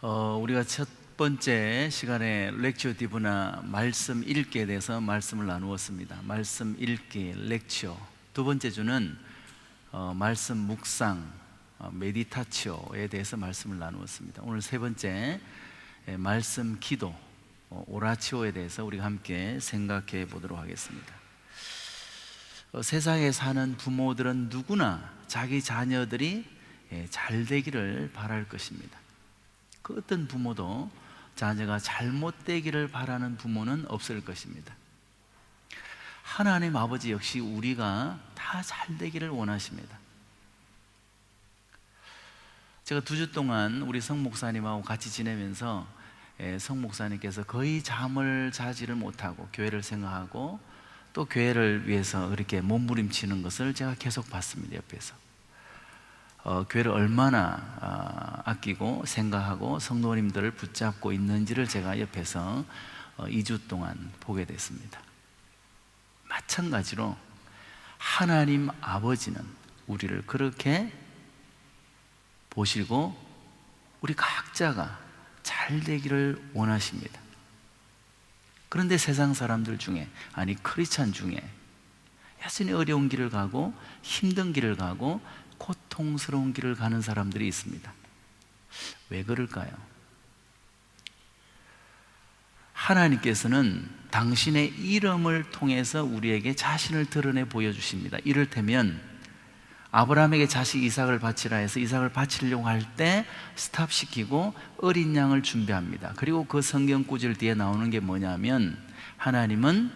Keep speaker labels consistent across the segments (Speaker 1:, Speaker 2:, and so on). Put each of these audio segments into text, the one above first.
Speaker 1: 우리가 첫 번째 시간에 렉치오 디브나 말씀 읽기에 대해서 말씀을 나누었습니다. 말씀 읽기, 렉치오. 두 번째 주는 말씀 묵상, 메디타치오에 대해서 말씀을 나누었습니다. 오늘 세 번째 말씀 기도, 오라치오에 대해서 우리가 함께 생각해 보도록 하겠습니다. 세상에 사는 부모들은 누구나 자기 자녀들이 잘 되기를 바랄 것입니다. 그 어떤 부모도 자녀가 잘못되기를 바라는 부모는 없을 것입니다. 하나님 아버지 역시 우리가 다 잘되기를 원하십니다. 제가 2주 동안 우리 성 목사님하고 같이 지내면서 성 목사님께서 거의 잠을 자지를 못하고 교회를 생각하고 또 교회를 위해서 그렇게 몸부림치는 것을 제가 계속 봤습니다. 옆에서 교회를 얼마나 아끼고 생각하고 성도님들을 붙잡고 있는지를 제가 옆에서 2주 동안 보게 됐습니다. 마찬가지로 하나님 아버지는 우리를 그렇게 보시고 우리 각자가 잘 되기를 원하십니다. 그런데 세상 사람들 중에, 아니 크리스찬 중에 여전히 어려운 길을 가고 힘든 길을 가고 고통스러운 길을 가는 사람들이 있습니다. 왜 그럴까요? 하나님께서는 당신의 이름을 통해서 우리에게 자신을 드러내 보여주십니다. 이를테면 아브라함에게 자식 이삭을 바치라 해서 이삭을 바치려고 할 때 스탑시키고 어린 양을 준비합니다. 그리고 그 성경 구절 뒤에 나오는 게 뭐냐면 하나님은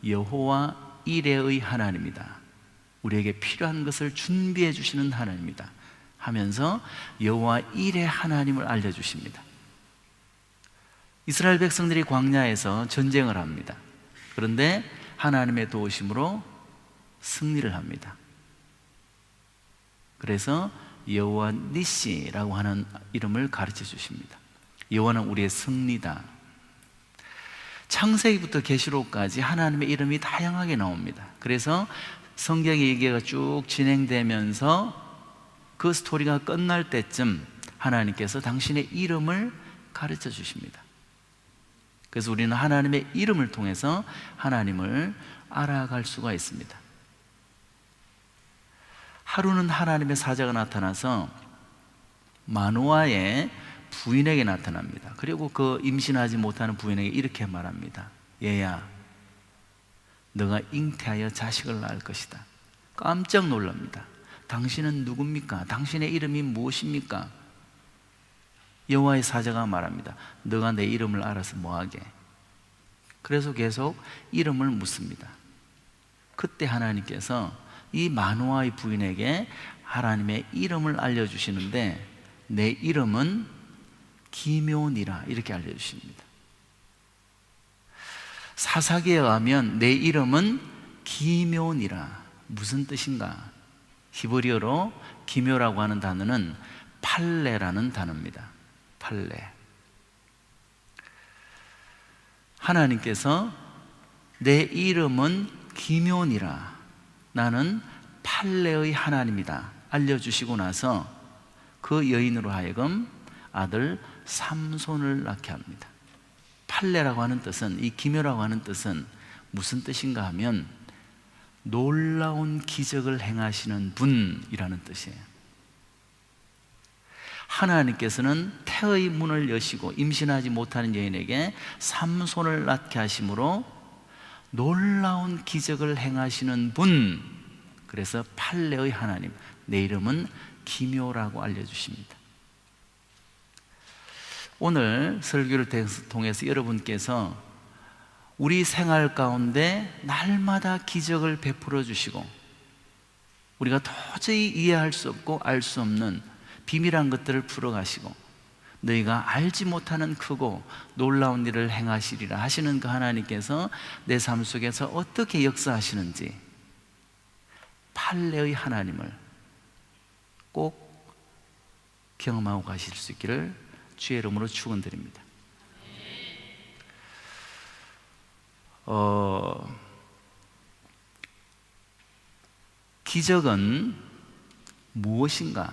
Speaker 1: 여호와 이레의 하나님이다, 우리에게 필요한 것을 준비해 주시는 하나님이다 하면서 여호와 이레 하나님을 알려주십니다. 이스라엘 백성들이 광야에서 전쟁을 합니다. 그런데 하나님의 도우심으로 승리를 합니다. 그래서 여호와 니시라고 하는 이름을 가르쳐 주십니다. 여호와는 우리의 승리다. 창세기부터 계시록까지 하나님의 이름이 다양하게 나옵니다. 그래서 성경의 얘기가 쭉 진행되면서 그 스토리가 끝날 때쯤 하나님께서 당신의 이름을 가르쳐 주십니다. 그래서 우리는 하나님의 이름을 통해서 하나님을 알아갈 수가 있습니다. 하루는 하나님의 사자가 나타나서 마노아의 부인에게 나타납니다. 그리고 그 임신하지 못하는 부인에게 이렇게 말합니다. 얘야, 너가 잉태하여 자식을 낳을 것이다. 깜짝 놀랍니다. 당신은 누굽니까? 당신의 이름이 무엇입니까? 여호와의 사자가 말합니다. 너가 내 이름을 알아서 뭐하게? 그래서 계속 이름을 묻습니다. 그때 하나님께서 이 마노아의 부인에게 하나님의 이름을 알려주시는데 내 이름은 기묘니라 이렇게 알려주십니다. 사사기에 의하면 내 이름은 기묘니라. 무슨 뜻인가? 히브리어로 기묘라고 하는 단어는 팔레라는 단어입니다. 팔레. 하나님께서 내 이름은 기묘니라, 나는 팔레의 하나님이다 알려주시고 나서 그 여인으로 하여금 아들 삼손을 낳게 합니다. 팔레라고 하는 뜻은, 이 기묘라고 하는 뜻은 무슨 뜻인가 하면 놀라운 기적을 행하시는 분이라는 뜻이에요. 하나님께서는 태의 문을 여시고 임신하지 못하는 여인에게 삼손을 낳게 하심으로 놀라운 기적을 행하시는 분, 그래서 팔레의 하나님, 내 이름은 기묘라고 알려주십니다. 오늘 설교를 통해서 여러분께서 우리 생활 가운데 날마다 기적을 베풀어 주시고 우리가 도저히 이해할 수 없고 알 수 없는 비밀한 것들을 풀어가시고 너희가 알지 못하는 크고 놀라운 일을 행하시리라 하시는 그 하나님께서 내 삶 속에서 어떻게 역사하시는지 팔레의 하나님을 꼭 경험하고 가실 수 있기를 주의 이름으로 축원드립니다. 기적은 무엇인가?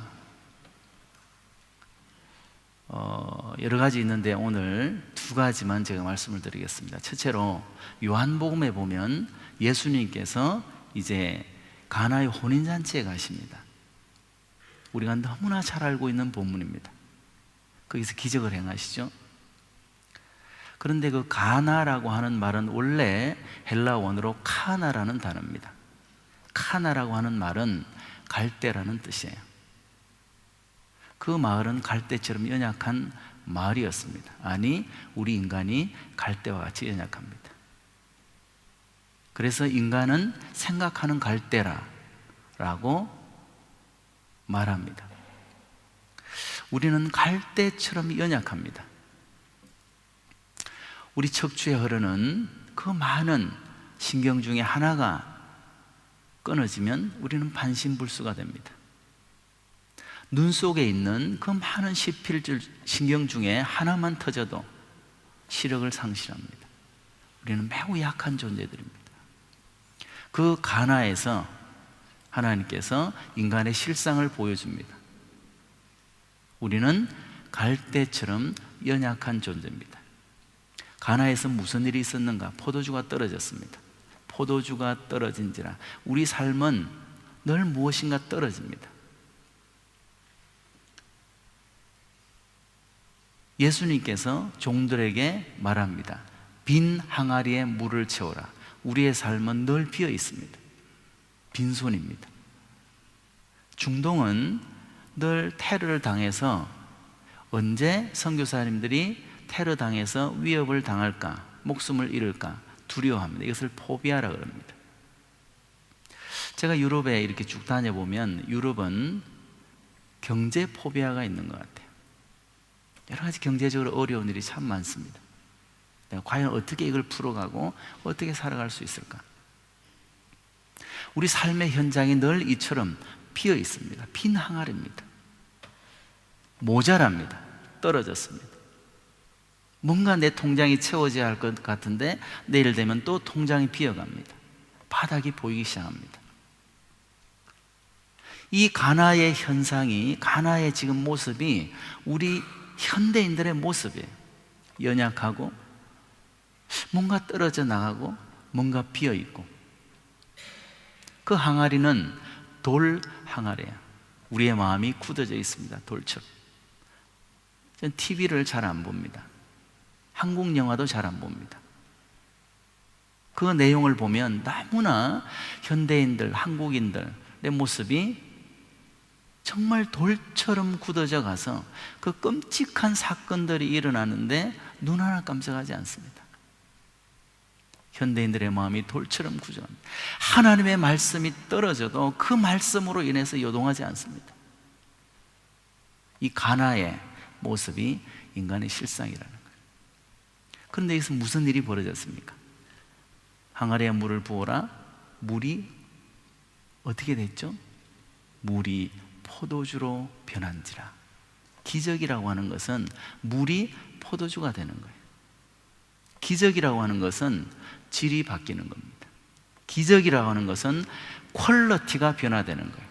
Speaker 1: 여러 가지 있는데 오늘 두 가지만 제가 말씀을 드리겠습니다. 첫째로 요한복음에 보면 예수님께서 이제 가나의 혼인잔치에 가십니다. 우리가 너무나 잘 알고 있는 본문입니다. 거기서 기적을 행하시죠. 그런데 그 가나라고 하는 말은 원래 헬라 원어로 카나라는 단어입니다. 카나라고 하는 말은 갈대라는 뜻이에요. 그 마을은 갈대처럼 연약한 마을이었습니다. 아니, 우리 인간이 갈대와 같이 연약합니다. 그래서 인간은 생각하는 갈대라고 말합니다. 우리는 갈대처럼 연약합니다. 우리 척추에 흐르는 그 많은 신경 중에 하나가 끊어지면 우리는 반신불수가 됩니다. 눈 속에 있는 그 많은 십필줄 신경 중에 하나만 터져도 시력을 상실합니다. 우리는 매우 약한 존재들입니다. 그 가나에서 하나님께서 인간의 실상을 보여줍니다. 우리는 갈대처럼 연약한 존재입니다. 가나에서 무슨 일이 있었는가? 포도주가 떨어졌습니다. 포도주가 떨어진지라 우리 삶은 늘 무엇인가 떨어집니다. 예수님께서 종들에게 말합니다. 빈 항아리에 물을 채워라. 우리의 삶은 늘 비어 있습니다. 빈손입니다. 중동은 늘 테러를 당해서 언제 선교사님들이 테러 당해서 위협을 당할까, 목숨을 잃을까 두려워합니다. 이것을 포비아라고 합니다. 제가 유럽에 이렇게 쭉 다녀보면 유럽은 경제 포비아가 있는 것 같아요. 여러 가지 경제적으로 어려운 일이 참 많습니다. 내가 과연 어떻게 이걸 풀어가고 어떻게 살아갈 수 있을까? 우리 삶의 현장이 늘 이처럼 비어 있습니다. 빈 항아리입니다. 모자랍니다. 떨어졌습니다. 뭔가 내 통장이 채워져야 할 것 같은데 내일 되면 또 통장이 비어갑니다. 바닥이 보이기 시작합니다. 이 가나의 현상이, 가나의 지금 모습이 우리 현대인들의 모습이에요. 연약하고 뭔가 떨어져 나가고 뭔가 비어 있고, 그 항아리는 돌 항아리예요. 우리의 마음이 굳어져 있습니다. 돌처럼. 저는 TV를 잘 안 봅니다. 한국 영화도 잘 안 봅니다. 그 내용을 보면 너무나 현대인들, 한국인들의 모습이 정말 돌처럼 굳어져 가서 그 끔찍한 사건들이 일어나는데 눈 하나 깜짝하지 않습니다. 현대인들의 마음이 돌처럼 굳어갑니다. 하나님의 말씀이 떨어져도 그 말씀으로 인해서 요동하지 않습니다. 이 가나의 모습이 인간의 실상이라는 거예요. 그런데 여기서 무슨 일이 벌어졌습니까? 항아리에 물을 부어라. 물이 어떻게 됐죠? 물이 포도주로 변한지라. 기적이라고 하는 것은 물이 포도주가 되는 거예요. 기적이라고 하는 것은 질이 바뀌는 겁니다. 기적이라고 하는 것은 퀄리티가 변화되는 거예요.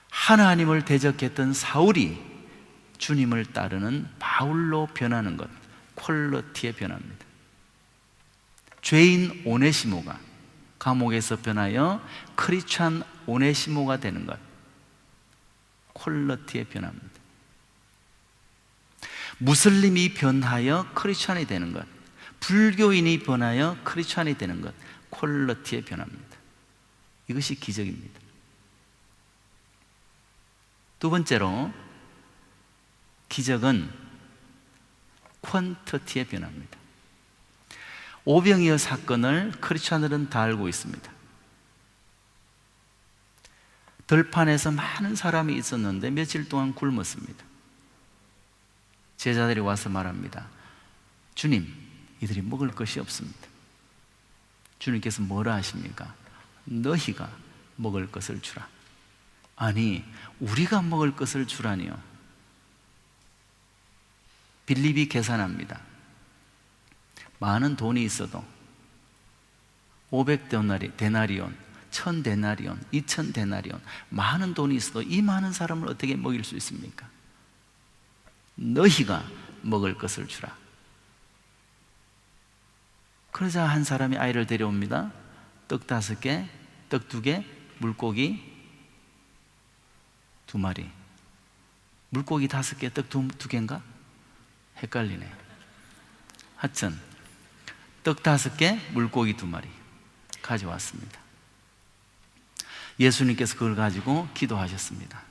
Speaker 1: 하나님을 대적했던 사울이 주님을 따르는 바울로 변하는 것, 퀄리티의 변화입니다. 죄인 오네시모가 감옥에서 변하여 크리스찬 오네시모가 되는 것, 퀄리티의 변화입니다. 무슬림이 변하여 크리스찬이 되는 것, 불교인이 변하여 크리스찬이 되는 것, 퀄리티의 변화입니다. 이것이 기적입니다. 두 번째로 기적은 퀀터티의 변화입니다. 오병이어 사건을 크리스찬들은 다 알고 있습니다. 들판에서 많은 사람이 있었는데 며칠 동안 굶었습니다. 제자들이 와서 말합니다. 주님, 이들이 먹을 것이 없습니다. 주님께서 뭐라 하십니까? 너희가 먹을 것을 주라. 아니, 우리가 먹을 것을 주라니요. 빌립이 계산합니다. 많은 돈이 있어도 500데나리온, 1000데나리온, 2000데나리온, 많은 돈이 있어도 이 많은 사람을 어떻게 먹일 수 있습니까? 너희가 먹을 것을 주라. 그러자 한 사람이 아이를 데려옵니다. 떡 5개, 떡 2개, 물고기 2마리. 물고기 5개, 떡 2개인가? 헷갈리네. 하여튼 떡 5개, 물고기 2마리 가져왔습니다. 예수님께서 그걸 가지고 기도하셨습니다.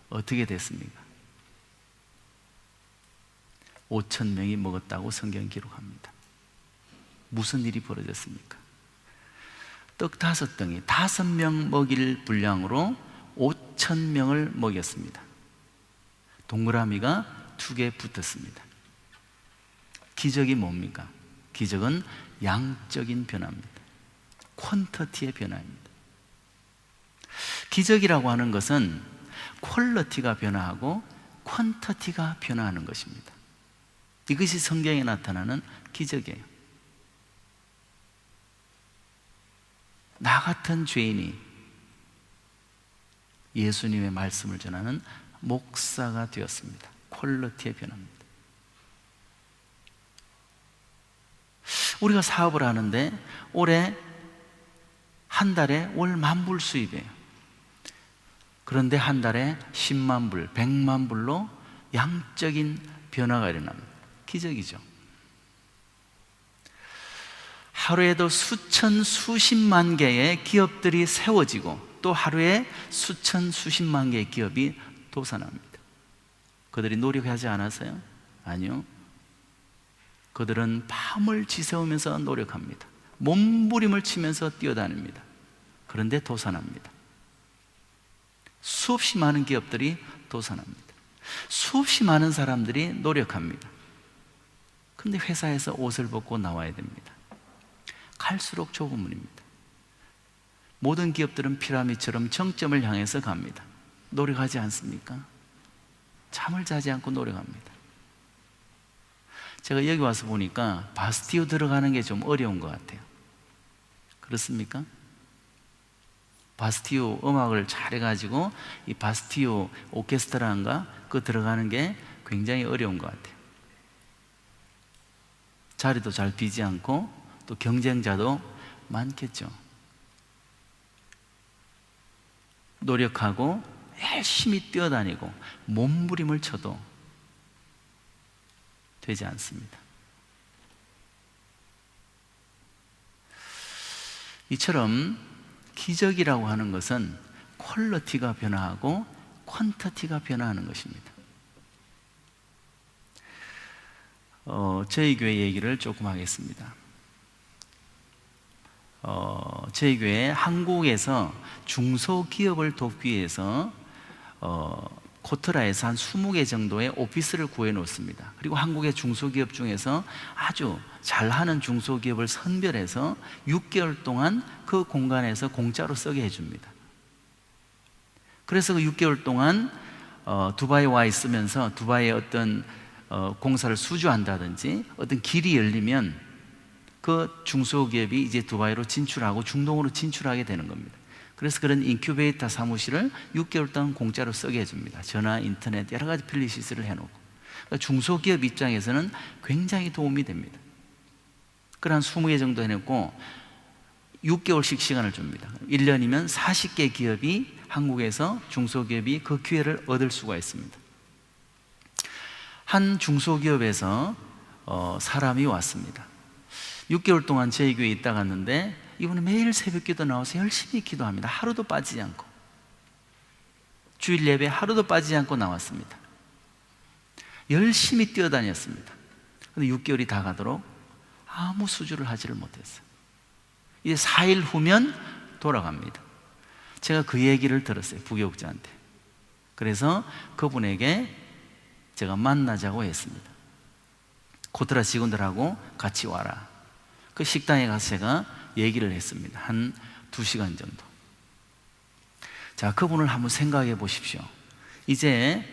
Speaker 1: 어떻게 됐습니까? 5,000명이 먹었다고 성경 기록합니다. 무슨 일이 벌어졌습니까? 떡 5덩이, 5명 먹일 분량으로 5,000명을 먹였습니다. 동그라미가 2개 붙었습니다. 기적이 뭡니까? 기적은 양적인 변화입니다. 퀀터티의 변화입니다. 기적이라고 하는 것은 퀄리티가 변화하고 퀀터티가 변화하는 것입니다. 이것이 성경에 나타나는 기적이에요. 나 같은 죄인이 예수님의 말씀을 전하는 목사가 되었습니다. 퀄리티의 변화입니다. 우리가 사업을 하는데 올해 한 달에 월 10,000불 수입이에요. 그런데 한 달에 10만 불, 100만 불로 양적인 변화가 일어납니다. 기적이죠. 하루에도 수천, 수십만 개의 기업들이 세워지고 또 하루에 수천, 수십만 개의 기업이 도산합니다. 그들이 노력하지 않았어요? 아니요. 그들은 밤을 지새우면서 노력합니다. 몸부림을 치면서 뛰어다닙니다. 그런데 도산합니다. 수없이 많은 기업들이 도산합니다. 수없이 많은 사람들이 노력합니다. 그런데 회사에서 옷을 벗고 나와야 됩니다. 갈수록 좁은 문입니다. 모든 기업들은 피라미드처럼 정점을 향해서 갑니다. 노력하지 않습니까? 잠을 자지 않고 노력합니다. 제가 여기 와서 보니까 바스티유 들어가는 게 좀 어려운 것 같아요. 그렇습니까? 바스티유 음악을 잘해가지고 이 바스티유 오케스트라인가 그거 들어가는 게 굉장히 어려운 것 같아요. 자리도 잘 비지 않고 또 경쟁자도 많겠죠. 노력하고 열심히 뛰어다니고 몸부림을 쳐도 되지 않습니다. 이처럼 기적이라고 하는 것은 퀄리티가 변화하고 퀀터티가 변화하는 것입니다. 저희 교회 얘기를 조금 하겠습니다. 저희 교회 한국에서 중소기업을 돕기 위해서 코트라에서 한 20개 정도의 오피스를 구해 놓습니다. 그리고 한국의 중소기업 중에서 아주 잘하는 중소기업을 선별해서 6개월 동안 그 공간에서 공짜로 쓰게 해줍니다. 그래서 그 6개월 동안 두바이에 와 있으면서 두바이에 어떤 공사를 수주한다든지 어떤 길이 열리면 그 중소기업이 이제 두바이로 진출하고 중동으로 진출하게 되는 겁니다. 그래서 그런 인큐베이터 사무실을 6개월 동안 공짜로 쓰게 해줍니다. 전화, 인터넷 여러 가지 편리 시설을 해놓고. 그러니까 중소기업 입장에서는 굉장히 도움이 됩니다. 그런 20개 정도 해놓고 6개월씩 시간을 줍니다. 1년이면 40개 기업이 한국에서 중소기업이 그 기회를 얻을 수가 있습니다. 한 중소기업에서 사람이 왔습니다. 6개월 동안 저희 교회에 있다 갔는데 이분은 매일 새벽기도 나와서 열심히 기도합니다. 하루도 빠지지 않고 주일 예배 하루도 빠지지 않고 나왔습니다. 열심히 뛰어다녔습니다. 그런데 6개월이 다 가도록 아무 수주를 하지를 못했어요. 이제 4일 후면 돌아갑니다. 제가 그 얘기를 들었어요. 부교육자한테. 그래서 그분에게 제가 만나자고 했습니다. 코트라 직원들하고 같이 와라. 그 식당에 가서 제가 얘기를 했습니다. 한 2시간 정도. 자, 그분을 한번 생각해 보십시오. 이제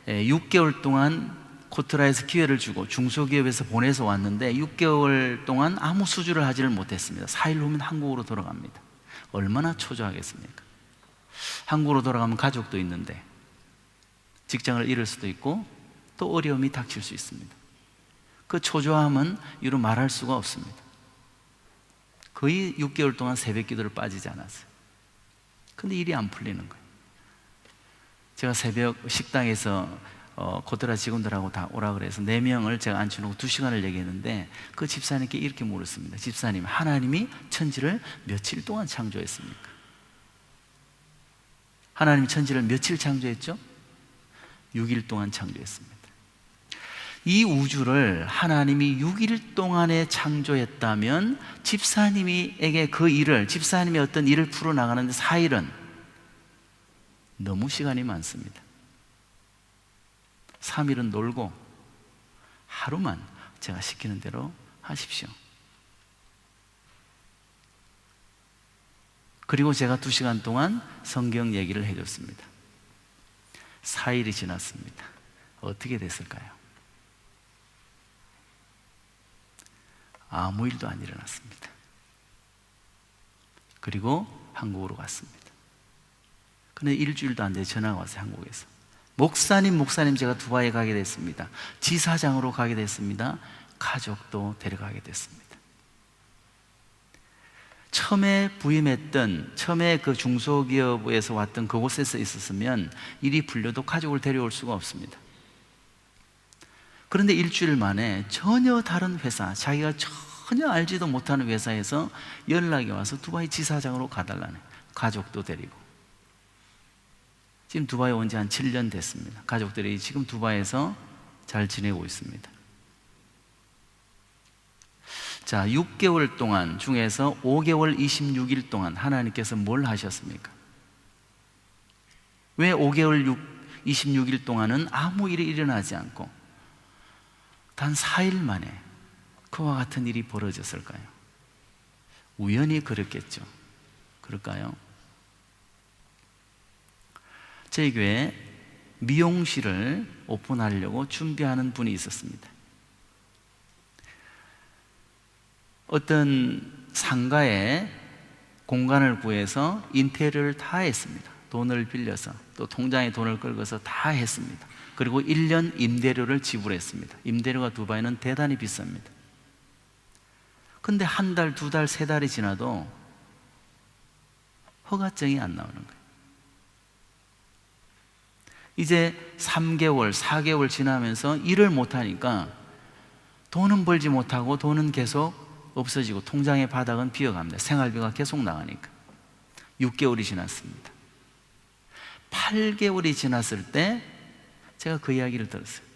Speaker 1: 6개월 동안 코트라에서 기회를 주고 중소기업에서 보내서 왔는데 6개월 동안 아무 수주를 하지를 못했습니다. 4일 후면 한국으로 돌아갑니다. 얼마나 초조하겠습니까? 한국으로 돌아가면 가족도 있는데 직장을 잃을 수도 있고 또 어려움이 닥칠 수 있습니다. 그 초조함은 이루 말할 수가 없습니다. 거의 6개월 동안 새벽 기도를 빠지지 않았어요. 근데 일이 안 풀리는 거예요. 제가 새벽 식당에서 고드라 직원들하고 다 오라 그래서 4명을 제가 앉혀놓고 2시간을 얘기했는데, 그 집사님께 이렇게 물었습니다. 집사님, 하나님이 천지를 며칠 동안 창조했습니까? 하나님이 천지를 며칠 창조했죠? 6일 동안 창조했습니다. 이 우주를 하나님이 6일 동안에 창조했다면 집사님에게 그 일을, 집사님의 어떤 일을 풀어나가는데 4일은 너무 시간이 많습니다. 3일은 놀고 하루만 제가 시키는 대로 하십시오. 그리고 제가 2시간 동안 성경 얘기를 해줬습니다. 4일이 지났습니다. 어떻게 됐을까요? 아무 일도 안 일어났습니다. 그리고 한국으로 갔습니다. 그런데 일주일도 안 돼 전화가 왔어요. 한국에서 목사님 제가 두바이에 가게 됐습니다. 지사장으로 가게 됐습니다. 가족도 데려가게 됐습니다. 처음에 부임했던, 처음에 그 중소기업에서 왔던 그곳에서 있었으면 일이 풀려도 가족을 데려올 수가 없습니다. 그런데 일주일 만에 전혀 다른 회사, 자기가 전혀 알지도 못하는 회사에서 연락이 와서 두바이 지사장으로 가달라는, 가족도 데리고. 지금 두바이 온 지 한 7년 됐습니다. 가족들이 지금 두바이에서 잘 지내고 있습니다. 자, 6개월 동안 중에서 5개월 26일 동안 하나님께서 뭘 하셨습니까? 왜 5개월 26일 동안은 아무 일이 일어나지 않고 단 4일 만에 그와 같은 일이 벌어졌을까요? 우연히 그랬겠죠. 그럴까요? 저희 교회에 미용실을 오픈하려고 준비하는 분이 있었습니다. 어떤 상가에 공간을 구해서 인테리어를 다 했습니다. 돈을 빌려서, 또 통장에 돈을 긁어서 다 했습니다. 그리고 1년 임대료를 지불했습니다. 임대료가 두바이는 대단히 비쌉니다. 근데 한 달, 2달, 3달이 지나도 허가증이 안 나오는 거예요. 이제 3개월, 4개월 지나면서 일을 못하니까 돈은 벌지 못하고 돈은 계속 없어지고 통장의 바닥은 비어갑니다. 생활비가 계속 나가니까. 6개월이 지났습니다. 8개월이 지났을 때 제가 그 이야기를 들었어요.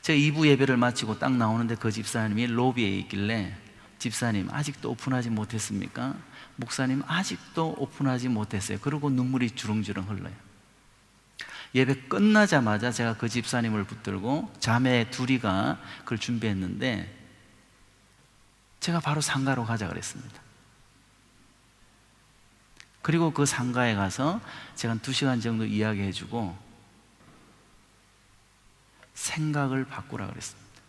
Speaker 1: 제가 2부 예배를 마치고 딱 나오는데 그 집사님이 로비에 있길래, 집사님 아직도 오픈하지 못했습니까? 목사님 아직도 오픈하지 못했어요. 그러고 눈물이 주렁주렁 흘러요. 예배 끝나자마자 제가 그 집사님을 붙들고 자매 둘이가 그걸 준비했는데 제가 바로 상가로 가자 그랬습니다. 그리고 그 상가에 가서 제가 한 2시간 정도 이야기해주고 생각을 바꾸라 그랬습니다.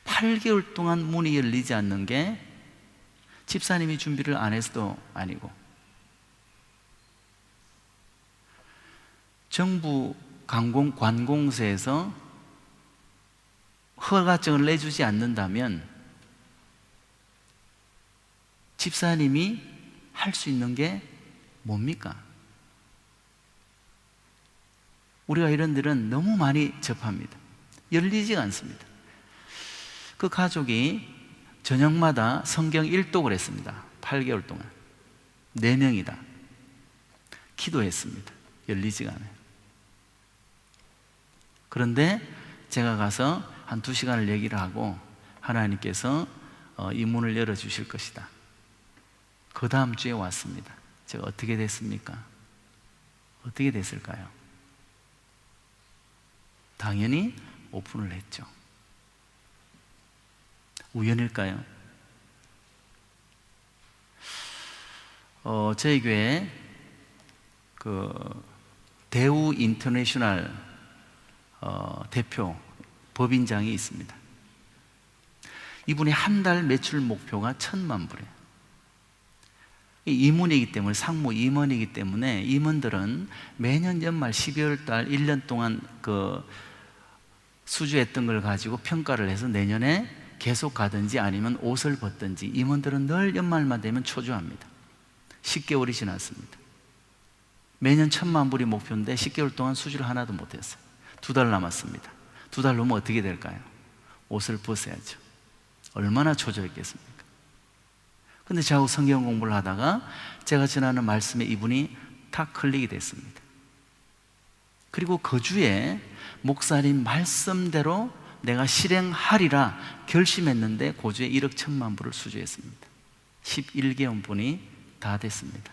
Speaker 1: 8개월 동안 문이 열리지 않는 게 집사님이 준비를 안 해서도 아니고, 정부 관공서에서 허가증을 내주지 않는다면 집사님이 할 수 있는 게 뭡니까? 우리가 이런 일은 너무 많이 접합니다. 열리지가 않습니다. 그 가족이 저녁마다 성경 1독을 했습니다. 8개월 동안 4명이다 기도했습니다. 열리지가 않아요. 그런데 제가 가서 한 2시간을 얘기를 하고 하나님께서 이 문을 열어주실 것이다. 그 다음 주에 왔습니다. 제가 어떻게 됐습니까? 어떻게 됐을까요? 당연히 오픈을 했죠. 우연일까요? 저희 교회에 그 대우 인터내셔널 대표 법인장이 있습니다. 이분이 한 달 매출 목표가 1,000만 불이에요. 임원이기 때문에, 상무 임원이기 때문에 임원들은 매년 연말 12월 달 1년 동안 그 수주했던 걸 가지고 평가를 해서 내년에 계속 가든지 아니면 옷을 벗든지, 임원들은 늘 연말만 되면 초조합니다. 10개월이 지났습니다. 매년 1,000만 불이 목표인데 10개월 동안 수주를 하나도 못했어요. 2달 남았습니다. 2달 넘으면 어떻게 될까요? 옷을 벗어야죠. 얼마나 초조했겠습니까? 근데 저하고 성경 공부를 하다가 제가 전하는 말씀에 이분이 탁 클릭이 됐습니다. 그리고 그 주에 목사님 말씀대로 내가 실행하리라 결심했는데 그 주에 1억 1,000만 불을 수주했습니다. 11개월분이 다 됐습니다.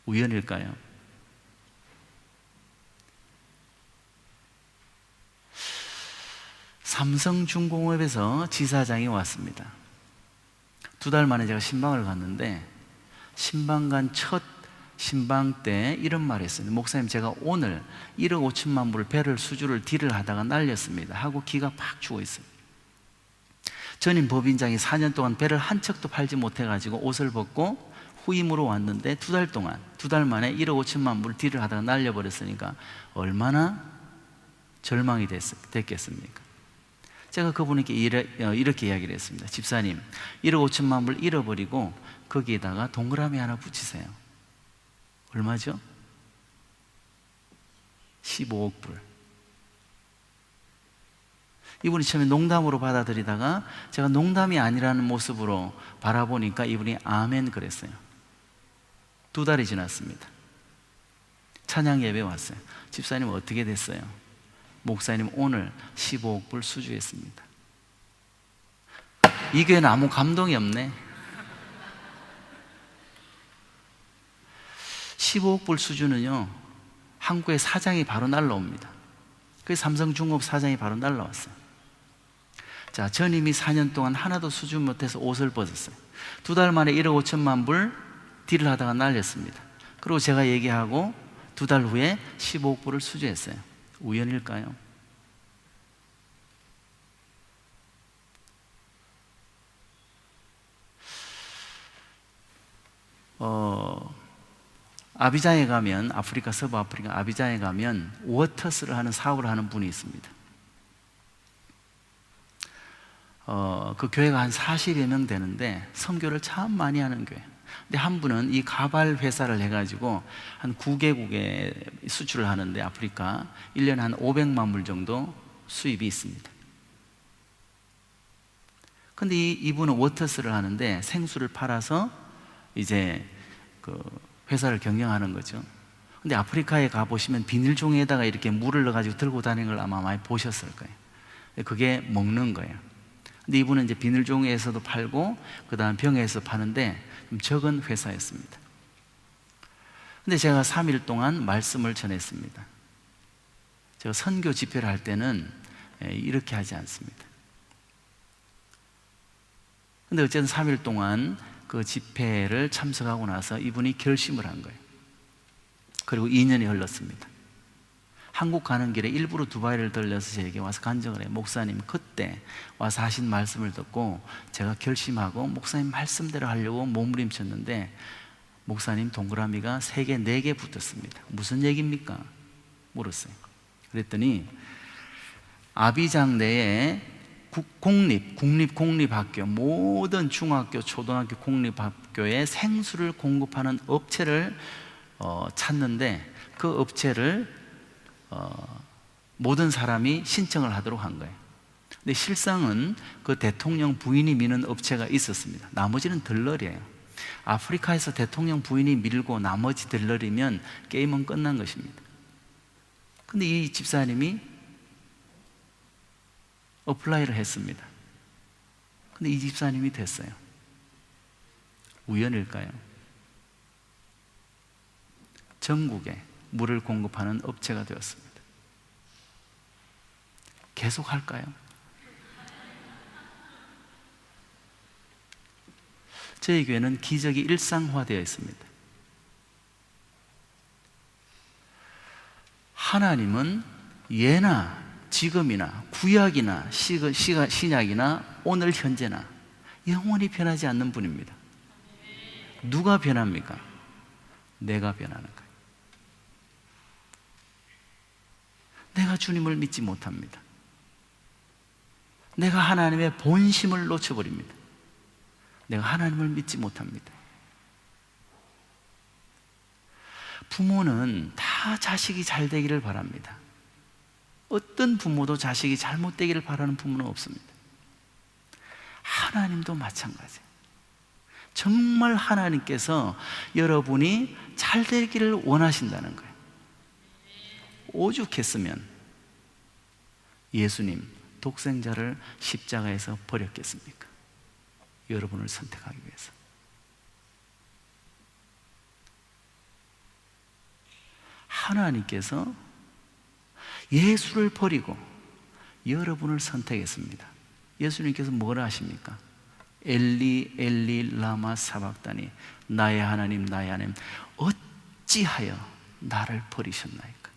Speaker 1: 우연일까요? 삼성중공업에서 지사장이 왔습니다. 2달 만에 제가 신방을 갔는데, 신방간 첫 신방 때 이런 말을 했어요. 목사님, 제가 오늘 1억 5천만 불 배를 수주를 딜을 하다가 날렸습니다 하고 기가 팍 죽어 있어요. 전임 법인장이 4년 동안 배를 한 척도 팔지 못해가지고 옷을 벗고 후임으로 왔는데 2달 만에 1억 5천만 불 딜을 하다가 날려버렸으니까 얼마나 절망이 됐겠습니까? 제가 그분에게 이렇게 이야기를 했습니다. 집사님, 1억 5천만 불 잃어버리고 거기에다가 동그라미 하나 붙이세요. 얼마죠? 15억 불. 이분이 처음에 농담으로 받아들이다가 제가 농담이 아니라는 모습으로 바라보니까 이분이 아멘 그랬어요. 2달이 지났습니다. 찬양 예배 왔어요. 집사님 어떻게 됐어요? 목사님 오늘 15억 불 수주했습니다. 이 교회는 아무 감동이 없네. 15억 불 수주는요, 한국의 사장이 바로 날라옵니다. 그래서 삼성중공업 사장이 바로 날라왔어요. 자, 전임이 4년 동안 하나도 수주 못해서 옷을 벗었어요. 2달 만에 1억 5천만 불 딜을 하다가 날렸습니다. 그리고 제가 얘기하고 2달 후에 15억 불을 수주했어요. 우연일까요? 아비장에 가면, 아프리카, 서부 아프리카 아비장에 가면 워터스를 하는 사업을 하는 분이 있습니다. 그 교회가 한 40여 명 되는데 선교를 참 많이 하는 교회. 근데 한 분은 이 가발 회사를 해가지고 한 9개국에 수출을 하는데, 아프리카 1년에 한 500만 불 정도 수입이 있습니다. 근데 이분은 워터스를 하는데 생수를 팔아서 이제 그 회사를 경영하는 거죠. 근데 아프리카에 가보시면 비닐종이에다가 이렇게 물을 넣어가지고 들고 다니는 걸 아마 많이 보셨을 거예요. 그게 먹는 거예요. 근데 이분은 이제 비닐종이에서도 팔고 그 다음 병에서 파는데 좀 적은 회사였습니다. 근데 제가 3일 동안 말씀을 전했습니다. 제가 선교 집회를 할 때는 이렇게 하지 않습니다. 근데 어쨌든 3일 동안 그 집회를 참석하고 나서 이분이 결심을 한 거예요. 그리고 2년이 흘렀습니다. 한국 가는 길에 일부러 두바이를 들려서 제게 와서 간증을 해요. 목사님, 그때 와서 하신 말씀을 듣고 제가 결심하고 목사님 말씀대로 하려고 몸부림쳤는데 목사님 동그라미가 3개, 4개 붙었습니다. 무슨 얘기입니까? 물었어요. 그랬더니 아비장 내에 국립학교, 모든 중학교, 초등학교 공립학교에 생수를 공급하는 업체를 찾는데 그 업체를 모든 사람이 신청을 하도록 한 거예요. 근데 실상은 그 대통령 부인이 미는 업체가 있었습니다. 나머지는 들러리예요. 아프리카에서 대통령 부인이 밀고 나머지 들러리면 게임은 끝난 것입니다. 근데 이 집사님이 어플라이를 했습니다. 근데 이 집사님이 됐어요. 우연일까요? 전국에 물을 공급하는 업체가 되었습니다. 계속 할까요? 저희 교회는 기적이 일상화되어 있습니다. 하나님은 예나 지금이나 구약이나 신약이나 오늘 현재나 영원히 변하지 않는 분입니다. 누가 변합니까? 내가 변하는 거예요. 내가 주님을 믿지 못합니다. 내가 하나님의 본심을 놓쳐버립니다. 내가 하나님을 믿지 못합니다. 부모는 다 자식이 잘 되기를 바랍니다. 어떤 부모도 자식이 잘못되기를 바라는 부모는 없습니다. 하나님도 마찬가지예요. 정말 하나님께서 여러분이 잘 되기를 원하신다는 거예요. 오죽했으면 예수님 독생자를 십자가에서 버렸겠습니까? 여러분을 선택하기 위해서. 하나님께서 예수를 버리고 여러분을 선택했습니다. 예수님께서 뭐라 하십니까? 엘리 엘리 라마 사박다니, 나의 하나님 나의 하나님 어찌하여 나를 버리셨나이까?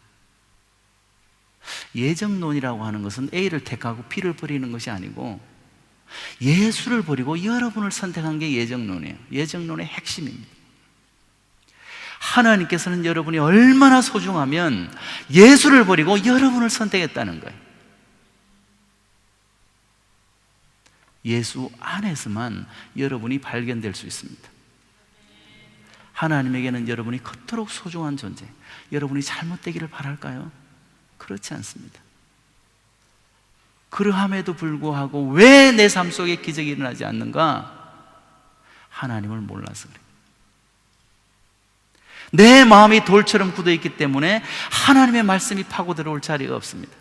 Speaker 1: 예정론이라고 하는 것은 A를 택하고 B를 버리는 것이 아니고 예수를 버리고 여러분을 선택한 게 예정론이에요. 예정론의 핵심입니다. 하나님께서는 여러분이 얼마나 소중하면 예수를 버리고 여러분을 선택했다는 거예요. 예수 안에서만 여러분이 발견될 수 있습니다. 하나님에게는 여러분이 그토록 소중한 존재, 여러분이 잘못되기를 바랄까요? 그렇지 않습니다. 그러함에도 불구하고 왜 내 삶 속에 기적이 일어나지 않는가? 하나님을 몰라서 그래요. 내 마음이 돌처럼 굳어 있기 때문에 하나님의 말씀이 파고 들어올 자리가 없습니다.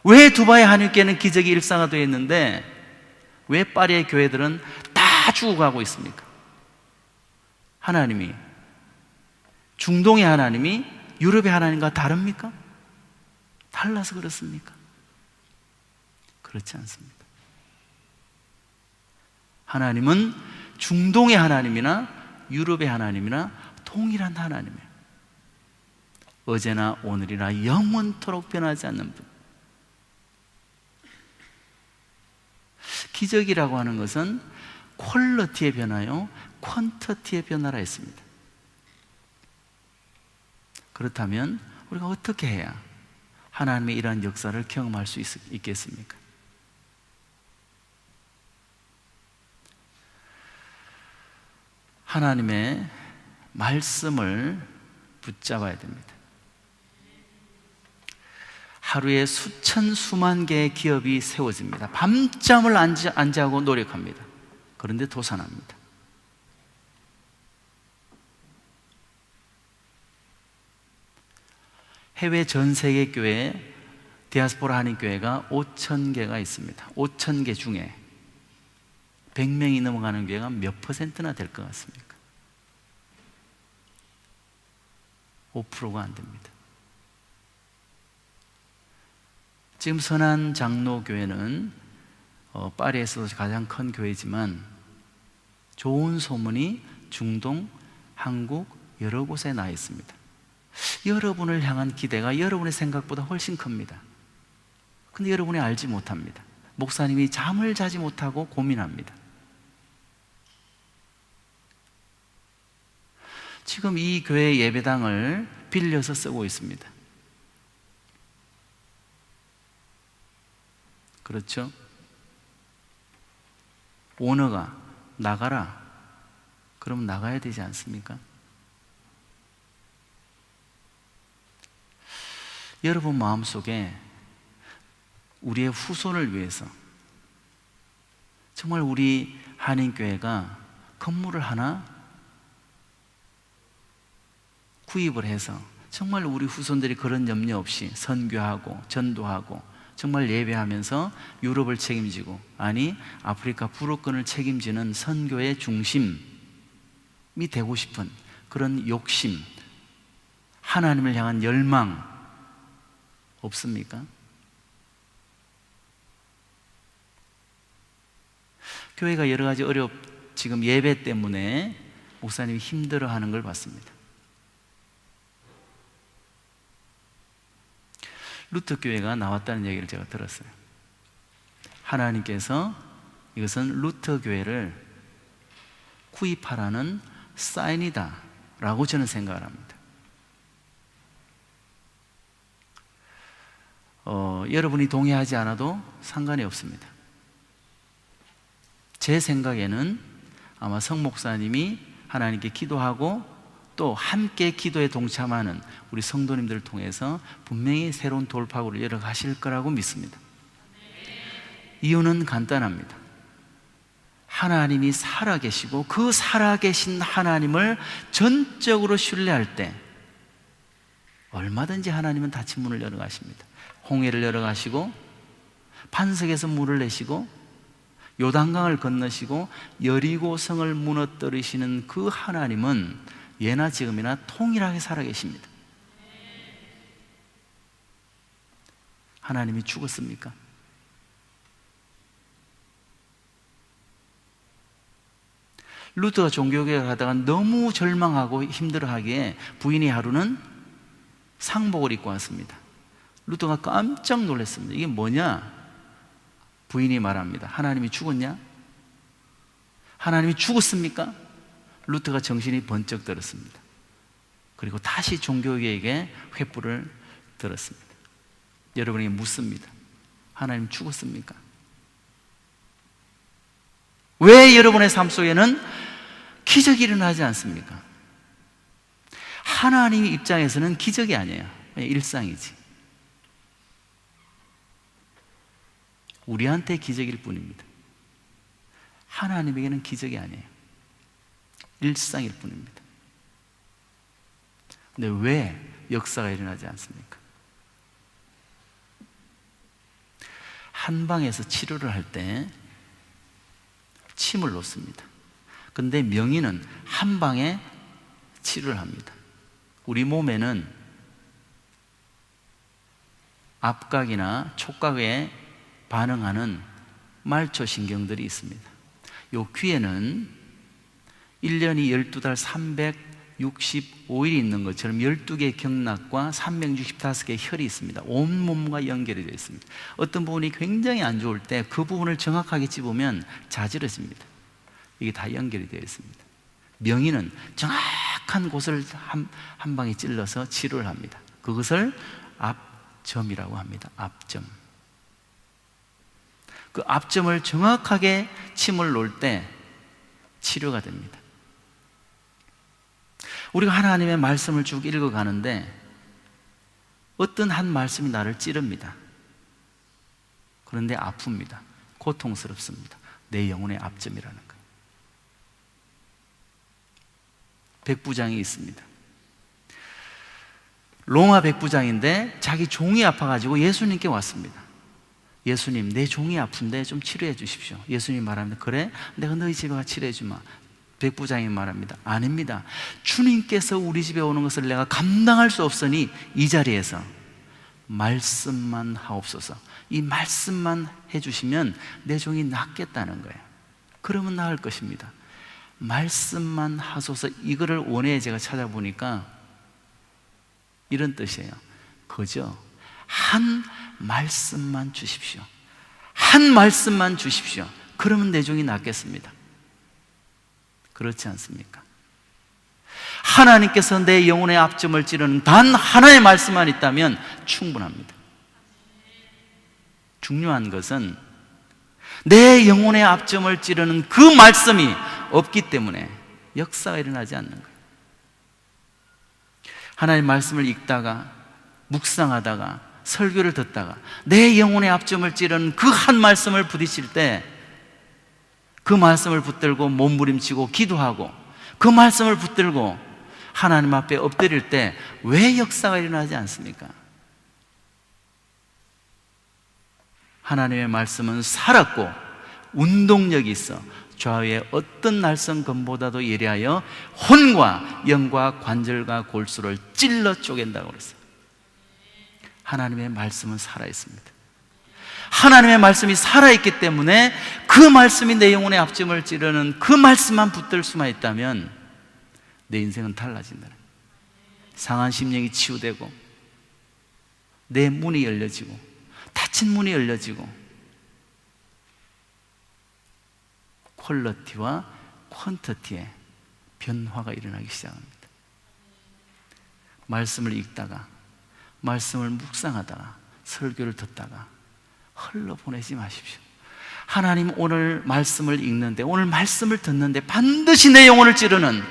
Speaker 1: 왜 두바이 한인교회는 기적이 일상화되어 있는데 왜 파리의 교회들은 다 죽어가고 있습니까? 하나님이, 중동의 하나님이 유럽의 하나님과 다릅니까? 달라서 그렇습니까? 그렇지 않습니다. 하나님은 중동의 하나님이나 유럽의 하나님이나 동일한 하나님이에요. 어제나 오늘이나 영원토록 변하지 않는 분. 기적이라고 하는 것은 퀄리티의 변화요, 퀀터티의 변화라 했습니다. 그렇다면 우리가 어떻게 해야 하나님의 이러한 역사를 경험할 수 있겠습니까? 하나님의 말씀을 붙잡아야 됩니다. 하루에 수천 수만 개의 기업이 세워집니다. 밤잠을 안 자고 노력합니다. 그런데 도산합니다. 해외 전 세계 교회, 디아스포라 한인교회가 5,000개가 있습니다. 5,000개 중에 100명이 넘어가는 교회가 몇 퍼센트나 될 것 같습니까? 5%가 안 됩니다. 지금 선한 장로교회는 파리에서도 가장 큰 교회지만 좋은 소문이 중동, 한국 여러 곳에 나 있습니다. 여러분을 향한 기대가 여러분의 생각보다 훨씬 큽니다. 근데 여러분이 알지 못합니다. 목사님이 잠을 자지 못하고 고민합니다. 지금 이 교회 예배당을 빌려서 쓰고 있습니다. 그렇죠? 오너가 나가라. 그럼 나가야 되지 않습니까? 여러분 마음속에 우리의 후손을 위해서 정말 우리 한인교회가 건물을 하나 구입을 해서 정말 우리 후손들이 그런 염려 없이 선교하고 전도하고 정말 예배하면서 유럽을 책임지고, 아니 아프리카 부르권을 책임지는 선교의 중심이 되고 싶은 그런 욕심, 하나님을 향한 열망 없습니까? 교회가 여러 가지 지금 예배 때문에 목사님이 힘들어하는 걸 봤습니다. 루터 교회가 나왔다는 얘기를 제가 들었어요. 하나님께서 이것은 루터 교회를 구입하라는 사인이다 라고 저는 생각을 합니다. 여러분이 동의하지 않아도 상관이 없습니다. 제 생각에는 아마 성 목사님이 하나님께 기도하고 또 함께 기도에 동참하는 우리 성도님들을 통해서 분명히 새로운 돌파구를 열어가실 거라고 믿습니다. 이유는 간단합니다. 하나님이 살아계시고 그 살아계신 하나님을 전적으로 신뢰할 때 얼마든지 하나님은 닫힌 문을 열어가십니다. 홍해를 열어가시고 반석에서 물을 내시고 요단강을 건너시고 여리고성을 무너뜨리시는 그 하나님은 예나 지금이나 통일하게 살아계십니다. 하나님이 죽었습니까? 루터가 종교개혁을 하다가 너무 절망하고 힘들어하기에 부인이 하루는 상복을 입고 왔습니다. 루터가 깜짝 놀랐습니다. 이게 뭐냐? 부인이 말합니다. 하나님이 죽었냐? 하나님이 죽었습니까? 루터가 정신이 번쩍 들었습니다. 그리고 다시 종교개혁에 횃불을 들었습니다. 여러분에게 묻습니다. 하나님 죽었습니까? 왜 여러분의 삶 속에는 기적이 일어나지 않습니까? 하나님 입장에서는 기적이 아니에요. 그냥 일상이지. 우리한테 기적일 뿐입니다. 하나님에게는 기적이 아니에요. 일상일 뿐입니다. 근데 왜 역사가 일어나지 않습니까? 한방에서 치료를 할 때 침을 놓습니다. 근데 명의는 한방에 치료를 합니다. 우리 몸에는 앞각이나 촉각에 반응하는 말초신경들이 있습니다. 요 귀에는 1년이 12달 365일이 있는 것처럼 12개의 경락과 365개의 혈이 있습니다. 온 몸과 연결이 되어 있습니다. 어떤 부분이 굉장히 안 좋을 때 그 부분을 정확하게 찝으면 자지러집니다. 이게 다 연결이 되어 있습니다. 명의는 정확한 곳을 한 방에 찔러서 치료를 합니다. 그것을 앞점이라고 합니다. 앞점. 그 앞점을 정확하게 침을 놓을 때 치료가 됩니다. 우리가 하나님의 말씀을 쭉 읽어가는데 어떤 한 말씀이 나를 찌릅니다. 그런데 아픕니다. 고통스럽습니다. 내 영혼의 앞점이라는 거예요. 백부장이 있습니다. 로마 백부장인데 자기 종이 아파가지고 예수님께 왔습니다. 예수님, 내 종이 아픈데 좀 치료해 주십시오. 예수님 말합니다. 그래? 내가 너희 집에 가 치료해 주마. 백부장이 말합니다. 아닙니다. 주님께서 우리 집에 오는 것을 내가 감당할 수 없으니 이 자리에서 말씀만 하옵소서. 이 말씀만 해주시면 내 종이 낫겠다는 거예요. 그러면 나을 것입니다. 말씀만 하소서. 이거를 원어에 제가 찾아보니까 이런 뜻이에요. 그저 한 말씀만 주십시오. 한 말씀만 주십시오. 그러면 내 종이 낫겠습니다. 그렇지 않습니까? 하나님께서 내 영혼의 앞점을 찌르는 단 하나의 말씀만 있다면 충분합니다. 중요한 것은 내 영혼의 앞점을 찌르는 그 말씀이 없기 때문에 역사가 일어나지 않는 거예요. 하나님의 말씀을 읽다가 묵상하다가 설교를 듣다가 내 영혼의 앞점을 찌르는 그 한 말씀을 부딪힐 때 그 말씀을 붙들고 몸부림치고 기도하고 그 말씀을 붙들고 하나님 앞에 엎드릴 때 왜 역사가 일어나지 않습니까? 하나님의 말씀은 살았고 운동력이 있어 좌우의 어떤 날성검보다도 예리하여 혼과 영과 관절과 골수를 찔러 쪼갠다고 그랬어요. 하나님의 말씀은 살아있습니다. 하나님의 말씀이 살아있기 때문에 그 말씀이 내 영혼의 앞점을 찌르는 그 말씀만 붙들 수만 있다면 내 인생은 달라진다. 상한 심령이 치유되고 내 문이 열려지고 닫힌 문이 열려지고 퀄리티와 퀀티티의 변화가 일어나기 시작합니다. 말씀을 읽다가, 말씀을 묵상하다가, 설교를 듣다가 흘러보내지 마십시오. 하나님 오늘 말씀을 읽는데, 오늘 말씀을 듣는데 반드시 내 영혼을 찌르는,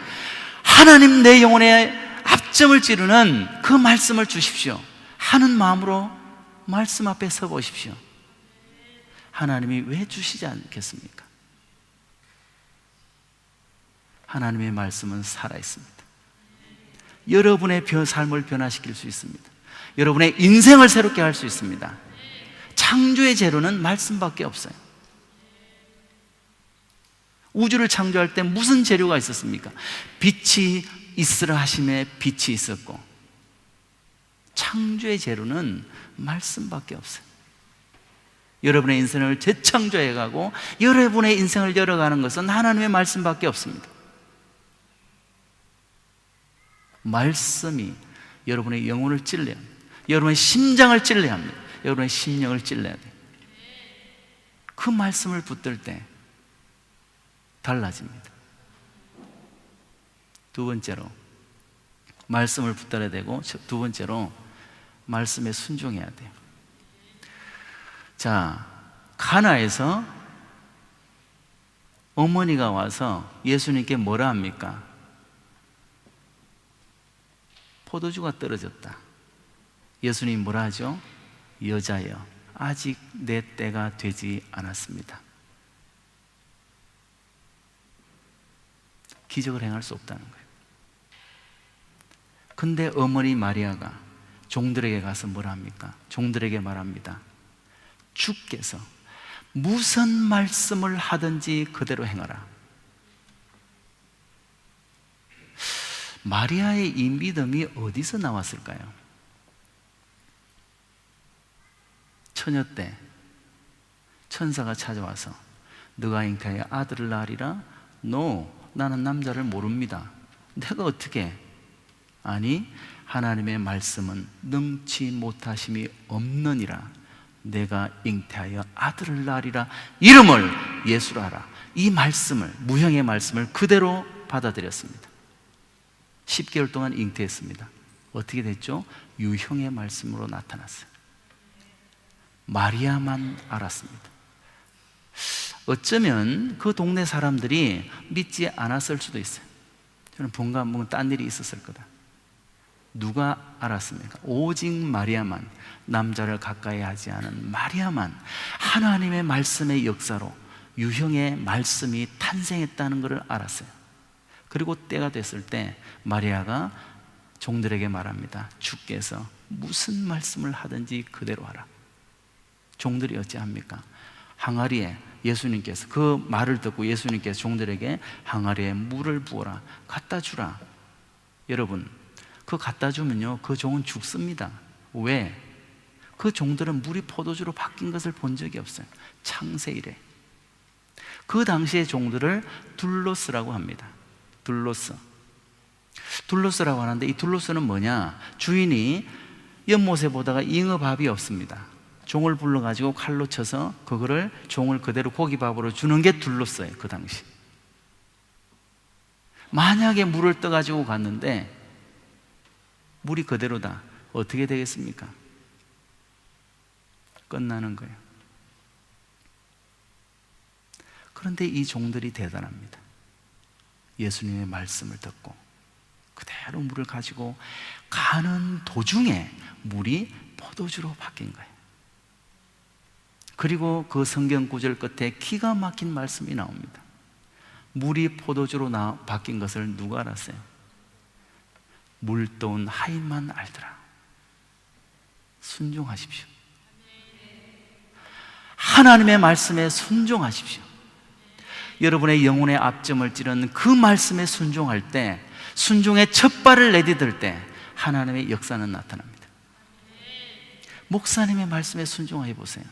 Speaker 1: 하나님 내 영혼의 압점을 찌르는 그 말씀을 주십시오 하는 마음으로 말씀 앞에 서 보십시오. 하나님이 왜 주시지 않겠습니까? 하나님의 말씀은 살아있습니다. 여러분의 삶을 변화시킬 수 있습니다. 여러분의 인생을 새롭게 할 수 있습니다. 창조의 재료는 말씀밖에 없어요. 우주를 창조할 때 무슨 재료가 있었습니까? 빛이 있으라 하심에 빛이 있었고, 창조의 재료는 말씀밖에 없어요. 여러분의 인생을 재창조해가고 여러분의 인생을 열어가는 것은 하나님의 말씀밖에 없습니다. 말씀이 여러분의 영혼을 찔러야 합니다. 여러분의 심장을 찔러야 합니다. 여러분의 심령을 찔러야 돼요. 그 말씀을 붙들 때 달라집니다. 두 번째로 말씀을 붙들어야 되고, 두 번째로 말씀에 순종해야 돼요. 자, 가나에서 어머니가 와서 예수님께 뭐라 합니까? 포도주가 떨어졌다. 예수님이 뭐라 하죠? 여자여, 아직 내 때가 되지 않았습니다. 기적을 행할 수 없다는 거예요. 근데 어머니 마리아가 종들에게 가서 뭐라 합니까? 종들에게 말합니다. 주께서 무슨 말씀을 하든지 그대로 행하라. 마리아의 이 믿음이 어디서 나왔을까요? 처녀 때 천사가 찾아와서 너가 잉태하여 아들을 낳으리라. No, 나는 남자를 모릅니다. 내가 어떻게? 아니, 하나님의 말씀은 능치 못하심이 없느니라. 내가 잉태하여 아들을 낳으리라. 이름을 예수라 하라. 이 말씀을, 무형의 말씀을 그대로 받아들였습니다. 10개월 동안 잉태했습니다. 어떻게 됐죠? 유형의 말씀으로 나타났어요. 마리아만 알았습니다. 어쩌면 그 동네 사람들이 믿지 않았을 수도 있어요. 저는 본가 딴 일이 있었을 거다. 누가 알았습니까? 오직 마리아만, 남자를 가까이 하지 않은 마리아만 하나님의 말씀의 역사로 유형의 말씀이 탄생했다는 것을 알았어요. 그리고 때가 됐을 때 마리아가 종들에게 말합니다. 주께서 무슨 말씀을 하든지 그대로 하라. 종들이 어찌합니까? 항아리에 예수님께서, 그 말을 듣고 예수님께서 종들에게 항아리에 물을 부어라, 갖다 주라. 여러분, 그거 갖다 주면요, 그 종은 죽습니다. 왜? 그 종들은 물이 포도주로 바뀐 것을 본 적이 없어요. 창세 이래. 그 당시의 종들을 둘로스라고 합니다. 둘로스라고 하는데, 이 둘로스는 뭐냐? 주인이 연못에 보다가 잉어밥이 없습니다. 종을 불러가지고 칼로 쳐서 그거를, 종을 그대로 고기밥으로 주는 게 둘로스예요. 그 당시. 만약에 물을 떠가지고 갔는데 물이 그대로다. 어떻게 되겠습니까? 끝나는 거예요. 그런데 이 종들이 대단합니다. 예수님의 말씀을 듣고 그대로 물을 가지고 가는 도중에 물이 포도주로 바뀐 거예요. 그리고 그 성경 구절 끝에 기가 막힌 말씀이 나옵니다. 물이 포도주로 바뀐 것을 누가 알았어요? 물떠온 하인만 알더라. 순종하십시오. 하나님의 말씀에 순종하십시오. 여러분의 영혼의 압점을 찌르는 그 말씀에 순종할 때, 순종의 첫 발을 내디딜 때 하나님의 역사는 나타납니다. 목사님의 말씀에 순종해 보세요.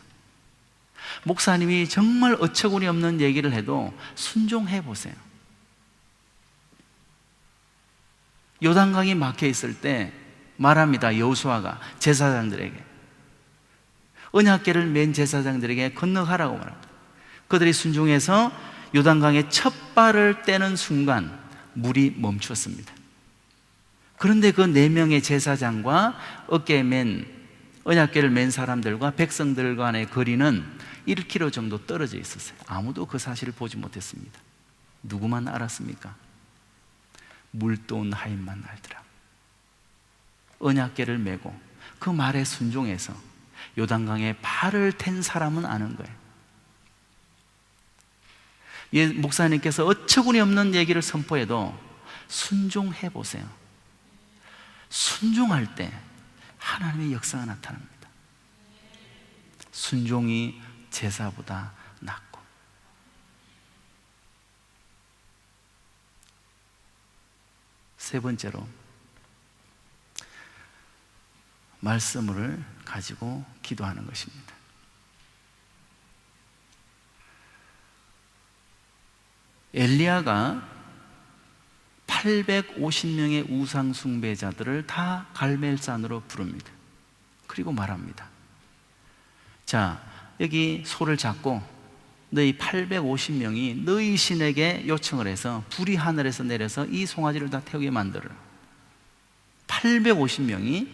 Speaker 1: 목사님이 정말 어처구니 없는 얘기를 해도 순종해 보세요. 요단강이 막혀 있을 때 말합니다. 여호수아가 제사장들에게, 언약궤를 맨 제사장들에게 건너가라고 말합니다. 그들이 순종해서 요단강에 첫 발을 떼는 순간 물이 멈추었습니다. 그런데 그 4명의 제사장과 어깨에 맨 언약궤를 맨 사람들과 백성들 간의 거리는 1km 정도 떨어져 있었어요. 아무도 그 사실을 보지 못했습니다. 누구만 알았습니까? 물도온 하인만 알더라. 언약궤를 메고 그 말에 순종해서 요단강에 발을 댄 사람은 아는 거예요. 목사님께서 어처구니 없는 얘기를 선포해도 순종해 보세요. 순종할 때 하나님의 역사가 나타납니다. 순종이 제사보다 낫고. 세 번째로, 말씀을 가지고 기도하는 것입니다. 엘리야가 850명의 우상 숭배자들을 다 갈멜산으로 부릅니다. 그리고 말합니다. 자, 여기 소를 잡고 너희 850명이 너희 신에게 요청을 해서 불이 하늘에서 내려서 이 송아지를 다 태우게 만들어라. 850명이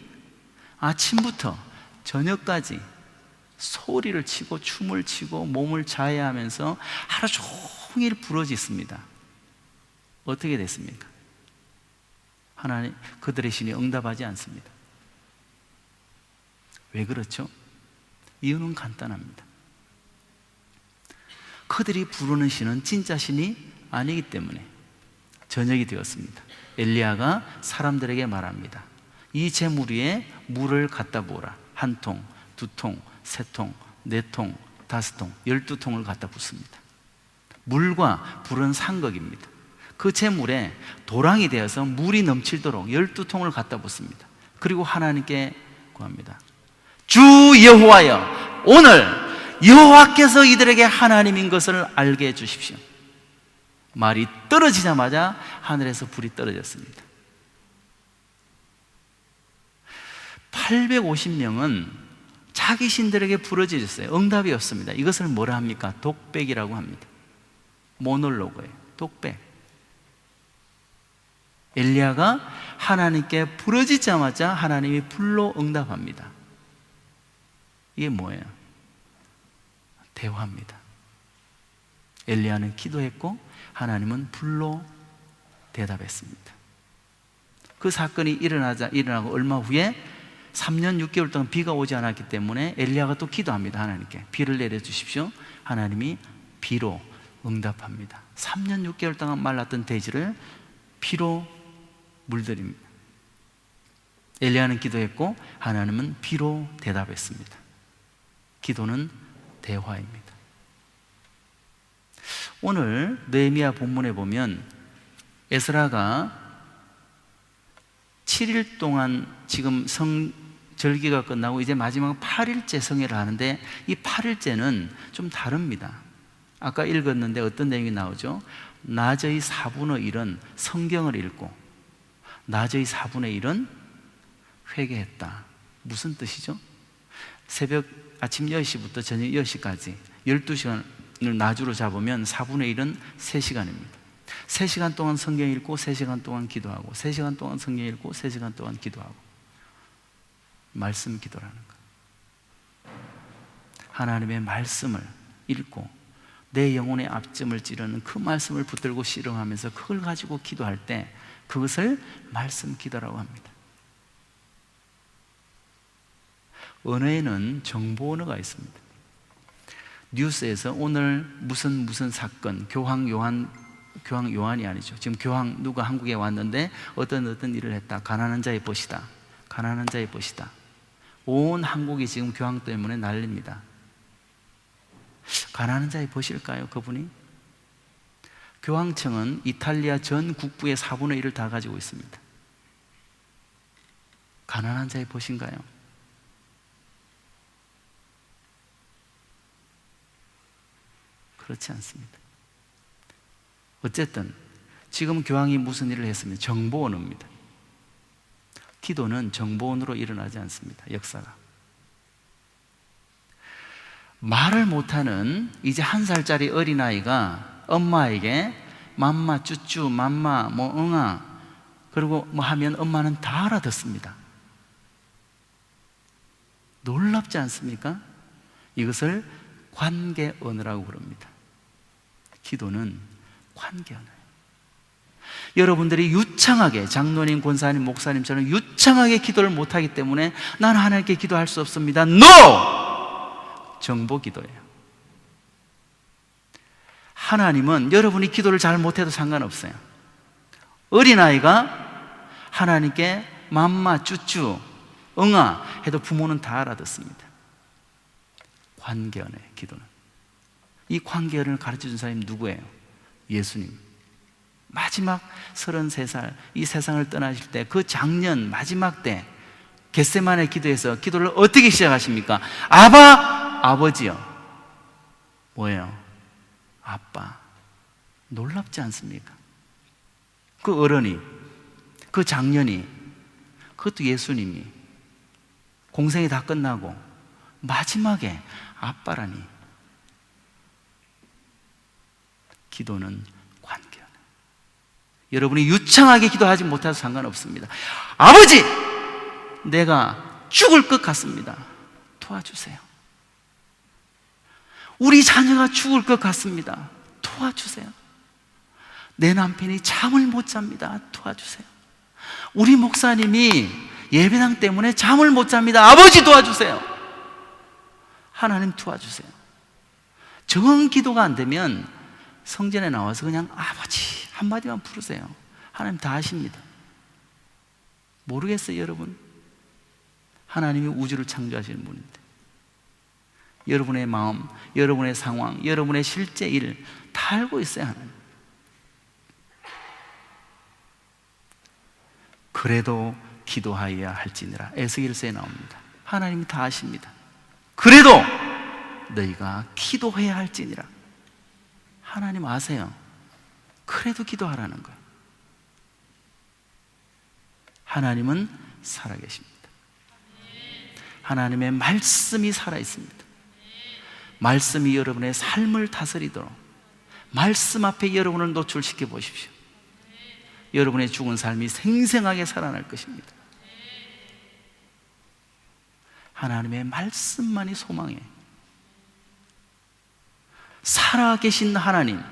Speaker 1: 아침부터 저녁까지 소리를 치고 춤을 치고 몸을 자해하면서 하루 종일 부르짖습니다. 어떻게 됐습니까? 하나님, 그들의 신이 응답하지 않습니다. 왜 그렇죠? 이유는 간단합니다. 그들이 부르는 신은 진짜 신이 아니기 때문에. 저녁이 되었습니다. 엘리야가 사람들에게 말합니다. 이 제물 위에 물을 갖다 부어라. 1통, 2통, 3통, 4통, 5통, 12통을 갖다 붓습니다. 물과 불은 상극입니다. 그 제물에 도랑이 되어서 물이 넘치도록 12통을 갖다 붓습니다. 그리고 하나님께 구합니다. 주 여호와여, 오늘 여호와께서 이들에게 하나님인 것을 알게 해 주십시오. 말이 떨어지자마자 하늘에서 불이 떨어졌습니다. 850명은 자기 신들에게 부르짖었어요. 응답이 없습니다. 이것을 뭐라 합니까? 독백이라고 합니다. 모놀로그예요. 독백. 엘리야가 하나님께 부르짖자마자 하나님이 불로 응답합니다. 이게 뭐예요? 대화입니다. 엘리야는 기도했고 하나님은 불로 대답했습니다. 그 사건이 일어나고 얼마 후에 3년 6개월 동안 비가 오지 않았기 때문에 엘리야가 또 기도합니다. 하나님께 비를 내려주십시오. 하나님이 비로 응답합니다. 3년 6개월 동안 말랐던 대지를 비로 물들입니다. 엘리야는 기도했고 하나님은 비로 대답했습니다. 기도는 대화입니다. 오늘 느헤미야 본문에 보면 에스라가 7일 동안 지금 절기가 끝나고 이제 마지막 8일째 성회를 하는데 이 8일째는 좀 다릅니다. 아까 읽었는데 어떤 내용이 나오죠? 낮의 4분의 1은 성경을 읽고 낮의 4분의 1은 회개했다. 무슨 뜻이죠? 아침 10시부터 저녁 10시까지 12시간을 나주로 잡으면 4분의 1은 3시간입니다. 3시간 동안 성경 읽고 3시간 동안 기도하고 3시간 동안 성경 읽고 3시간 동안 기도하고 말씀 기도라는 것. 하나님의 말씀을 읽고 내 영혼의 앞점을 찌르는 그 말씀을 붙들고 씨름하면서 그걸 가지고 기도할 때 그것을 말씀 기도라고 합니다. 언어에는 정보 언어가 있습니다. 뉴스에서 오늘 무슨 사건, 교황 요한이 아니죠. 지금 교황 누가 한국에 왔는데 어떤 일을 했다. 가난한 자의 벗이다. 가난한 자의 벗이다. 온 한국이 지금 교황 때문에 난립니다. 가난한 자의 벗일까요, 그분이? 교황청은 이탈리아 전 국부의 4분의 1을 다 가지고 있습니다. 가난한 자의 벗인가요? 그렇지 않습니다. 어쨌든 지금 교황이 무슨 일을 했으면 정보원입니다. 기도는 정보원으로 일어나지 않습니다. 역사가. 말을 못하는 이제 1살짜리 어린아이가 엄마에게 맘마, 쭈쭈, 맘마, 뭐 응아, 그리고 뭐 하면 엄마는 다 알아듣습니다. 놀랍지 않습니까? 이것을 관계 언어라고 부릅니다. 기도는 관계 언어예요. 여러분들이 유창하게, 장로님, 권사님, 목사님처럼 유창하게 기도를 못하기 때문에 난 하나님께 기도할 수 없습니다. NO! 정보 기도예요. 하나님은 여러분이 기도를 잘 못해도 상관없어요. 어린아이가 하나님께 맘마, 쭈쭈, 응아 해도 부모는 다 알아듣습니다. 관계언어예요, 기도는. 이 관계언어를 가르쳐준 사람이 누구예요? 예수님. 마지막 33살 이 세상을 떠나실 때, 그 작년 마지막 때 겟세마네 기도에서 기도를 어떻게 시작하십니까? 아버지요. 뭐예요? 아빠. 놀랍지 않습니까? 그 어른이, 그 장년이, 그것도 예수님이 공생이 다 끝나고 마지막에 아빠라니. 기도는 관계야. 여러분이 유창하게 기도하지 못해도 상관없습니다. 아버지! 내가 죽을 것 같습니다. 도와주세요. 우리 자녀가 죽을 것 같습니다. 도와주세요. 내 남편이 잠을 못 잡니다. 도와주세요. 우리 목사님이 예배당 때문에 잠을 못 잡니다. 아버지 도와주세요. 하나님 도와주세요. 정 기도가 안 되면 성전에 나와서 그냥 아버지 한마디만 부르세요. 하나님 다 아십니다. 모르겠어요, 여러분. 하나님이 우주를 창조하시는 분인데 여러분의 마음, 여러분의 상황, 여러분의 실제 일 다 알고 있어요, 하나님. 그래도 기도하여야 할지니라. 에스겔서에 나옵니다. 하나님이 다 아십니다. 그래도 너희가 기도해야 할지니라. 하나님 아세요. 그래도 기도하라는 거예요. 하나님은 살아계십니다. 하나님의 말씀이 살아있습니다. 말씀이 여러분의 삶을 다스리도록 말씀 앞에 여러분을 노출시켜 보십시오. 여러분의 죽은 삶이 생생하게 살아날 것입니다. 하나님의 말씀만이 소망이에요. 살아계신 하나님,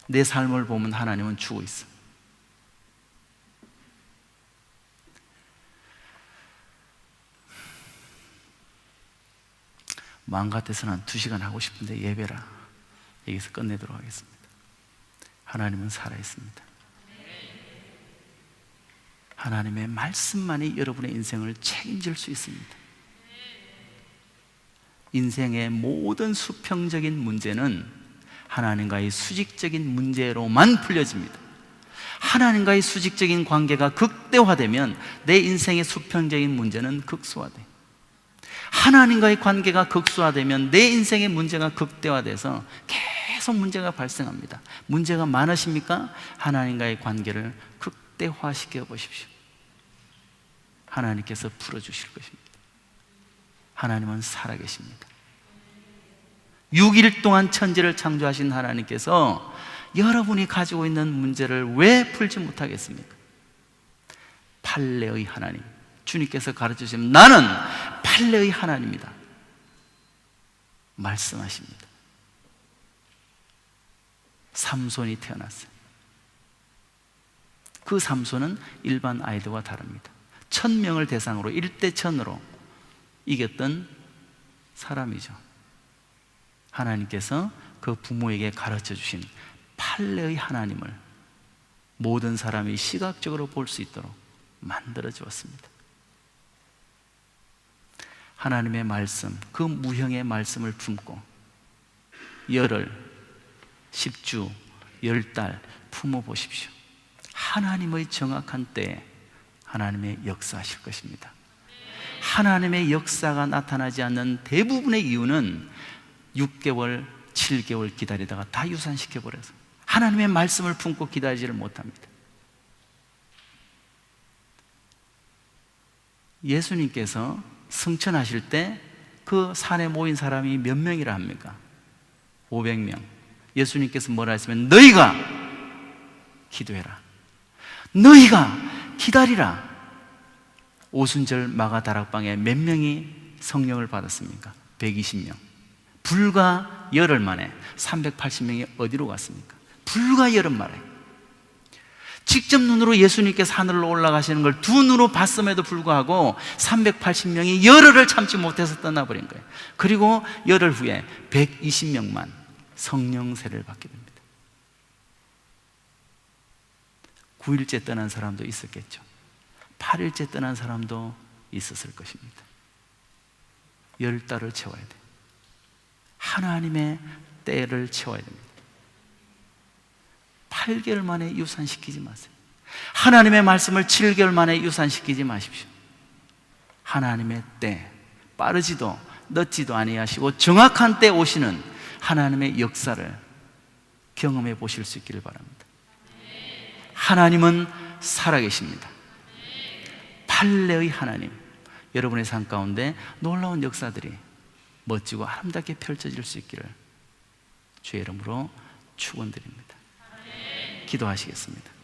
Speaker 1: 내 삶을 보면 하나님은 죽어 있어. 마음 같아서는 한 2시간 하고 싶은데 예배라 여기서 끝내도록 하겠습니다. 하나님은 살아있습니다. 하나님의 말씀만이 여러분의 인생을 책임질 수 있습니다. 인생의 모든 수평적인 문제는 하나님과의 수직적인 문제로만 풀려집니다. 하나님과의 수직적인 관계가 극대화되면 내 인생의 수평적인 문제는 극소화돼요. 하나님과의 관계가 극소화되면 내 인생의 문제가 극대화돼서 계속 문제가 발생합니다. 문제가 많으십니까? 하나님과의 관계를 극대화시켜 보십시오. 하나님께서 풀어주실 것입니다. 하나님은 살아계십니다. 6일 동안 천지를 창조하신 하나님께서 여러분이 가지고 있는 문제를 왜 풀지 못하겠습니까? 판례의 하나님, 주님께서 가르쳐주시면 나는 판례의 하나님이다 말씀하십니다. 삼손이 태어났어요. 그 삼손은 일반 아이들과 다릅니다. 1000명을 대상으로 1대 1000으로 이겼던 사람이죠. 하나님께서 그 부모에게 가르쳐 주신 판례의 하나님을 모든 사람이 시각적으로 볼 수 있도록 만들어 주었습니다. 하나님의 말씀, 그 무형의 말씀을 품고 열흘, 10주, 10달 품어 보십시오. 하나님의 정확한 때에 하나님의 역사하실 것입니다. 하나님의 역사가 나타나지 않는 대부분의 이유는 6개월, 7개월 기다리다가 다 유산시켜버려서 하나님의 말씀을 품고 기다리지를 못합니다. 예수님께서 승천하실 때 그 산에 모인 사람이 몇 명이라 합니까? 500명. 예수님께서 뭐라 했으면 너희가 기도해라, 너희가 기다리라. 오순절 마가다락방에 몇 명이 성령을 받았습니까? 120명. 불과 열흘 만에 380명이 어디로 갔습니까? 불과 열흘 만에. 직접 눈으로 예수님께서 하늘로 올라가시는 걸 두 눈으로 봤음에도 불구하고 380명이 열흘을 참지 못해서 떠나버린 거예요. 그리고 열흘 후에 120명만 성령 세례를 받게 됩니다. 9일째 떠난 사람도 있었겠죠. 8일째 떠난 사람도 있었을 것입니다. 10달을 채워야 돼요. 하나님의 때를 채워야 됩니다. 8개월 만에 유산시키지 마세요. 하나님의 말씀을 7개월 만에 유산시키지 마십시오. 하나님의 때, 빠르지도 늦지도 아니하시고 정확한 때 오시는 하나님의 역사를 경험해 보실 수 있기를 바랍니다. 하나님은 살아계십니다. 판례의 하나님, 여러분의 삶 가운데 놀라운 역사들이 멋지고 아름답게 펼쳐질 수 있기를 주의 이름으로 축원드립니다. 기도하시겠습니다.